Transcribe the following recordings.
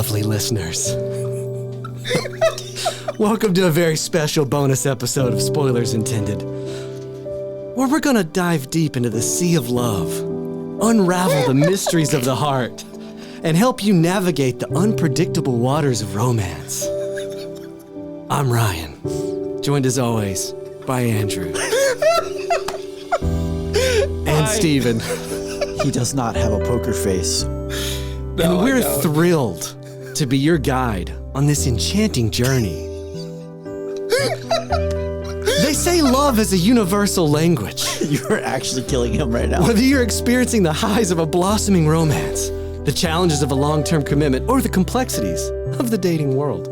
lovely listeners. Welcome to a very special bonus episode of Spoilers Intended, where we're going to dive deep into the sea of love, unravel the mysteries of the heart, and help you navigate the unpredictable waters of romance. I'm Ryan, joined as always by Andrew. And Steven. He does not have a poker face. And we're thrilled to be your guide on this enchanting journey. They say love is a universal language. You are actually killing him right now. Whether you're experiencing the highs of a blossoming romance, the challenges of a long-term commitment, or the complexities of the dating world,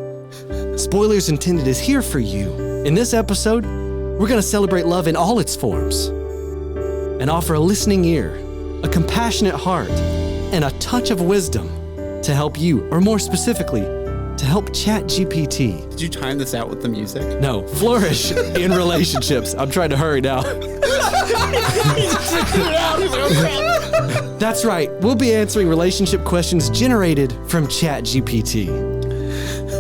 Spoilers Intended is here for you. In this episode, we're going to celebrate love in all its forms and offer a listening ear, a compassionate heart, and a touch of wisdom to help you, or more specifically, to help ChatGPT. Did you time this out with the music? No, flourish in relationships. I'm trying to hurry now. That's right. We'll be answering relationship questions generated from ChatGPT.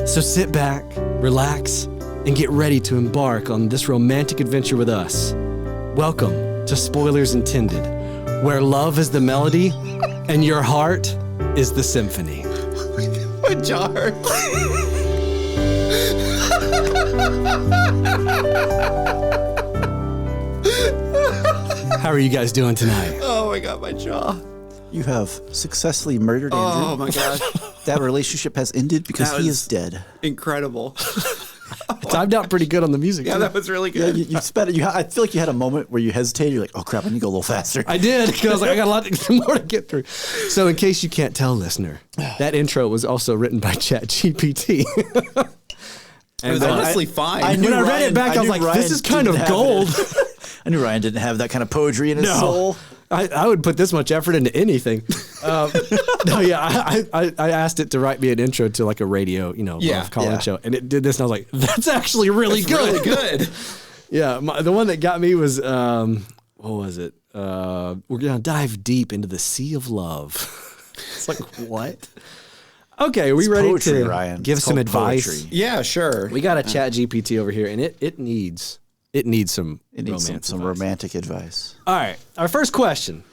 So sit back, relax, and get ready to embark on this romantic adventure with us. Welcome to Spoilers Intended, where love is the melody and your heart is the symphony. My jaw hurts. How are you guys doing tonight? Oh my god, my jaw. You have successfully murdered Andrew. Oh my gosh. That relationship has ended because That he was is dead. Incredible. It timed out pretty good on the music. Yeah, that was really Yeah, good. you sped it. I feel like you had a moment where you hesitated. You're like, oh crap, I need to go a little faster. I did, because I was like, I got a lot more to get through. So in case you can't tell, listener, that intro was also written by ChatGPT. It was honestly fine. When I read it back, I was like, this is kind of gold. I knew Ryan didn't have that kind of poetry in his soul. I would put this much effort into anything. I asked it to write me an intro to like a radio, love call-in show, and it did this, and I was like, that's actually really good. Really good. Yeah, the one that got me was, what was it? We're gonna dive deep into the sea of love. It's like, what? Okay, are we ready poetry, to Ryan. give It's some called advice? poetry. Yeah, sure. We got a ChatGPT over here, and it needs some Some romantic advice. All right, our first question.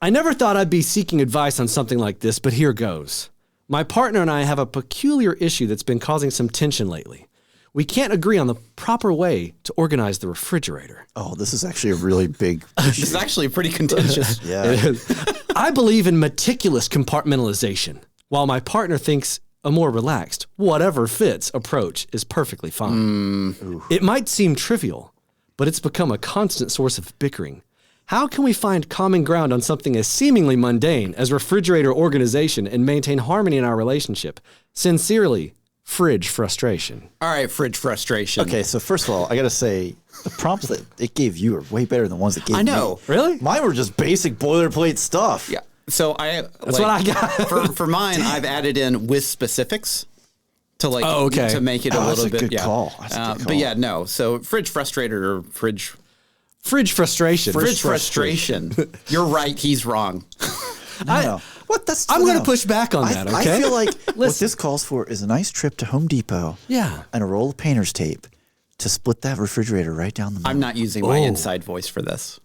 I never thought I'd be seeking advice on something like this, but here goes. My partner and I have a peculiar issue that's been causing some tension lately. We can't agree on the proper way to organize the refrigerator. Oh, this is actually a really big issue. This is actually pretty contentious. Yeah. It is. I believe in meticulous compartmentalization, while my partner thinks a more relaxed, whatever fits approach is perfectly fine. It might seem trivial, but it's become a constant source of bickering. How can we find common ground on something as seemingly mundane as refrigerator organization and maintain harmony in our relationship? Sincerely, Fridge Frustration. All right, Fridge Frustration. Okay, so first of all, I got to say, the prompts that it gave you are way better than the ones it gave me. I know. Really? Mine were just basic boilerplate stuff. Yeah. So That's what I got. for mine, I've added in with specifics to to make it a that's little a bit. good call. That's a good But call. yeah, no. So Fridge Frustrator or Fridge Frustration. Fridge Frustration. You're right. He's wrong. No. What? That's. I'm going to no. push back on that, okay? I feel like what this calls for is a nice trip to Home Depot. Yeah. And a roll of painter's tape to split that refrigerator right down the middle. I'm not using my inside voice for this.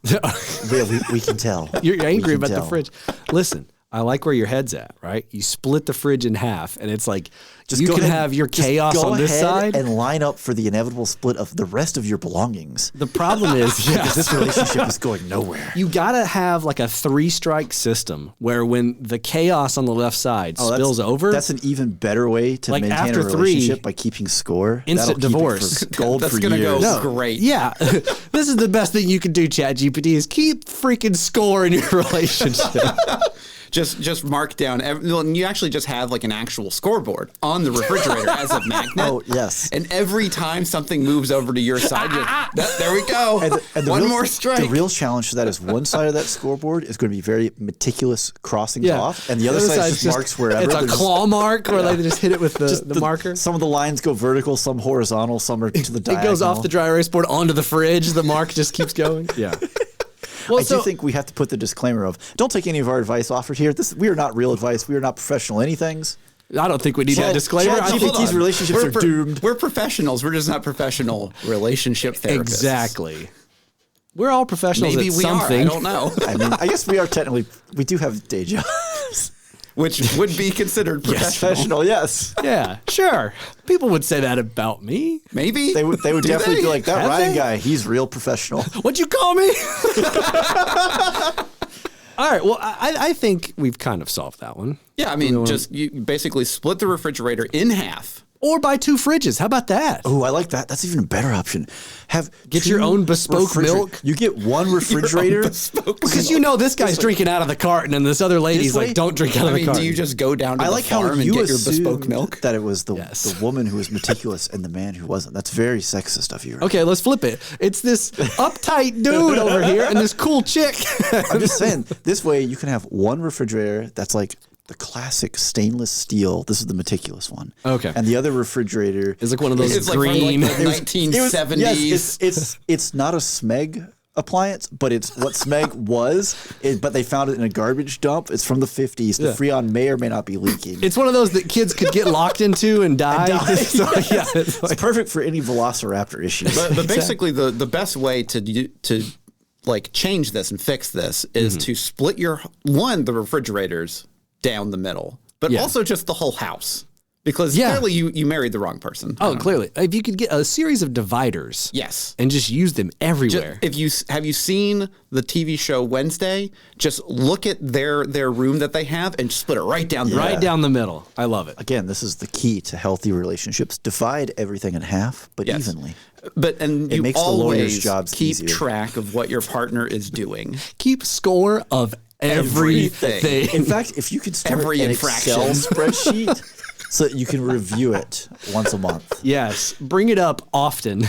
We can tell. You're angry about the tell. fridge. Listen, I like where your head's at, right? You split the fridge in half, and it's like you go can ahead- have your just chaos go on this ahead side. and line up for the inevitable split of the rest of your belongings. The problem is, Because this relationship is going nowhere. you gotta have like a 3-strike system where when the chaos on the left side spills over, That's an even better way to Like, maintain after a 3, relationship by keeping score. instant That'll keep it divorce. for gold That's for gonna years. go great. yeah, this is the best thing you can do, ChatGPT, is keep freaking score in your relationship. Just mark down. You actually just have like an actual scoreboard on the refrigerator as a magnet. Oh, yes. And every time something moves over to your side, there we go. And One real, more strike. The real challenge to that is one side of that scoreboard is going to be very meticulous crossings off, and the other side side's just marks wherever. It's a There's claw mark where they just hit it with the marker. Some of the lines go vertical, some horizontal, some are to the It diagonal. goes off the dry erase board onto the fridge. The mark just keeps going. Yeah. Well, I do think we have to put the disclaimer of don't take any of our advice offered here. We are not real advice. We are not professional anythings. I don't think we need that disclaimer. I think ChatGPT's relationships are doomed. We're professionals. We're just not professional relationship therapists. Exactly. We're all professionals Maybe at we something. are. I don't know. I mean, I guess we are technically, we do have day jobs. Which would be considered professional. Professional, yes. Yeah, sure. People would say that about me. Maybe. They would definitely be like, that Have Ryan they? guy, he's real professional. What'd you call me? All right. Well, I think we've kind of solved that one. Yeah, I mean, you basically split the refrigerator in half. Or buy 2 fridges. How about that? Oh, I like that. That's even a better option. Get your own bespoke milk. You get one refrigerator. Because you know this guy's drinking out of the carton and this other lady's like, don't drink out of the carton. Do you just go down to I the like how farm and you get your bespoke assumed milk? that it was the woman who was meticulous and the man who wasn't. That's very sexist of you. Right? Okay, let's flip it. It's this uptight dude over here and this cool chick. I'm just saying, this way you can have one refrigerator that's like the classic stainless steel. This is the meticulous one. Okay. And the other refrigerator It's like one of those It's green. like from like the 1970s. Yes, it's not a Smeg appliance, but it's what Smeg was. But they found it in a garbage dump. It's from the 50s. The Freon may or may not be leaking. It's one of those that kids could get locked into and die. So, yeah, It's perfect for any Velociraptor issues. But basically, the best way to like change this and fix this is to split the refrigerators down the middle, but also just the whole house, because clearly you married the wrong person. Oh, clearly. If you could get a series of dividers. Yes. And just use them everywhere. Have you seen the TV show Wednesday? Just look at their room that they have and split it right down the Right down the middle. I love it. Again, this is the key to healthy relationships. Divide everything in half, but evenly. And It you makes the lawyer's always jobs keep easier. track of what your partner is doing. Keep score of everything. In fact, if you could start Every an infraction. Excel spreadsheet so that you can review it once a month, Yes. Bring it up often.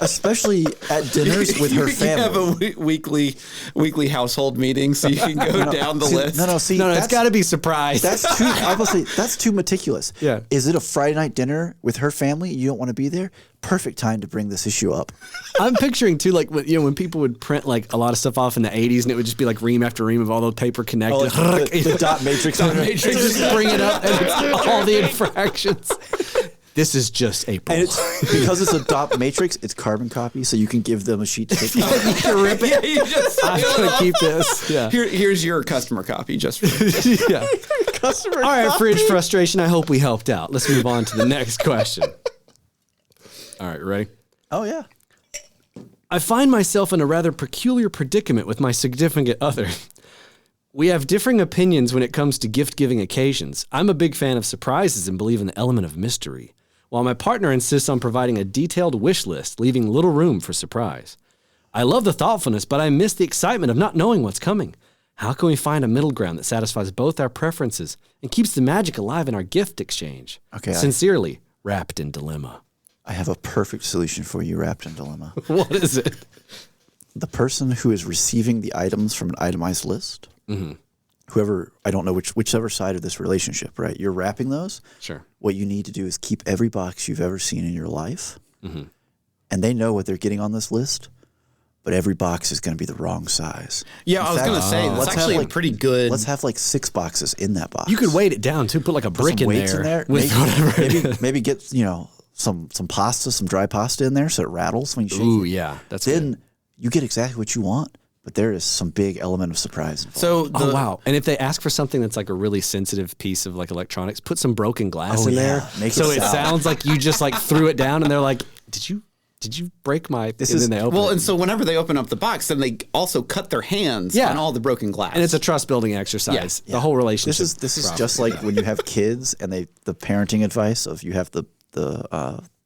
especially at dinners with her You family. have a weekly household meeting, so you can go down the list. No, No, it's got to be surprised. That's too. I will say that's too meticulous. Yeah. Is it a Friday night dinner with her family? You don't want to be there. Perfect time to bring this issue up. I'm picturing too, like when people would print like a lot of stuff off in the 80s, and it would just be like ream after ream of all the paper connected. The dot matrix. Just bring it up, and it's all the infractions. This is just April. And it's because it's a dot matrix. It's carbon copy, so you can give them a sheet to take. You can rip it. You just I'm steal it gonna off. keep this. Yeah. Here's your customer copy, just for Yeah. Customer. All right, fridge frustration. I hope we helped out. Let's move on to the next question. All right, ready? Oh yeah. I find myself in a rather peculiar predicament with my significant other. We have differing opinions when it comes to gift-giving occasions. I'm a big fan of surprises and believe in the element of mystery, while my partner insists on providing a detailed wish list, leaving little room for surprise. I love the thoughtfulness, but I miss the excitement of not knowing what's coming. How can we find a middle ground that satisfies both our preferences and keeps the magic alive in our gift exchange? Okay, Sincerely, Wrapped in Dilemma. I have a perfect solution for you, Wrapped in Dilemma. What is it? The person who is receiving the items from an itemized list, whoever, I don't know whichever side of this relationship, right? You're wrapping those. Sure. What you need to do is keep every box you've ever seen in your life, and they know what they're getting on this list, but every box is going to be the wrong size. Yeah, I was going to say, let's that's have, actually like, a pretty good. Let's have like 6 boxes in that box. You could weight it down too. Put like a Put brick some in weights there, with whatever. maybe get some pasta, some dry pasta in there so it rattles when you shake Ooh, it. yeah, that's Then good. you get exactly what you want, but there is some big element of surprise involved. So Oh wow! And if they ask for something that's like a really sensitive piece of like electronics, put some broken glass in there, Make so it it sound. sounds like you just like threw it down, and they're like, "Did you break my?" This and is- then they open well, it. and so whenever they open up the box, then they also cut their hands Yeah. on all the broken glass. And it's a trust building exercise. The whole relationship. This is just like when you have kids and the parenting advice of you have the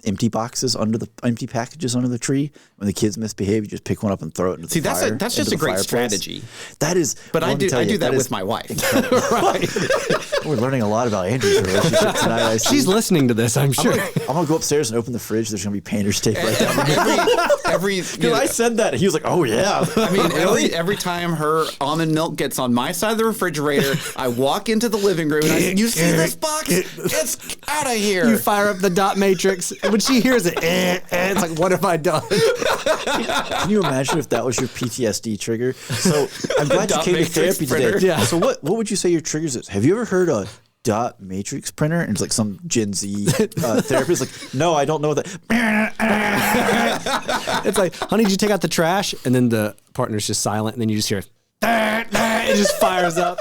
empty boxes under the empty packages under the tree. When the kids misbehave, you just pick one up and throw it into the fire. that's into just a the great fireplace. strategy. That is, But I let me do tell you, that is with my wife. right. We're learning a lot about Andrew's relationship tonight. I see. She's listening to this, I'm sure. I'm gonna go upstairs and open the fridge. There's gonna be painter's tape right down. every you know, I said that. He was like, "Oh yeah." I mean, every time her almond milk gets on my side of the refrigerator, I walk into the living room and I say, "You see this box? It's out of here." You fire up the dot matrix. When she hears it, it's like, what have I done? Can you imagine if that was your PTSD trigger? So I'm glad you Dot came to matrix therapy printer. today. Yeah. So what would you say your triggers is? Have you ever heard a dot matrix printer? And it's like some Gen Z therapist like, no, I don't know that. It's like, honey, did you take out the trash? And then the partner's just silent, and then you just hear it just fires up.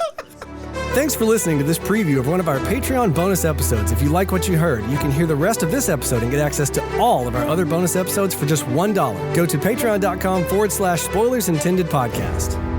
Thanks for listening to this preview of one of our Patreon bonus episodes. If you like what you heard, you can hear the rest of this episode and get access to all of our other bonus episodes for just $1. Go to patreon.com/spoilersintended podcast.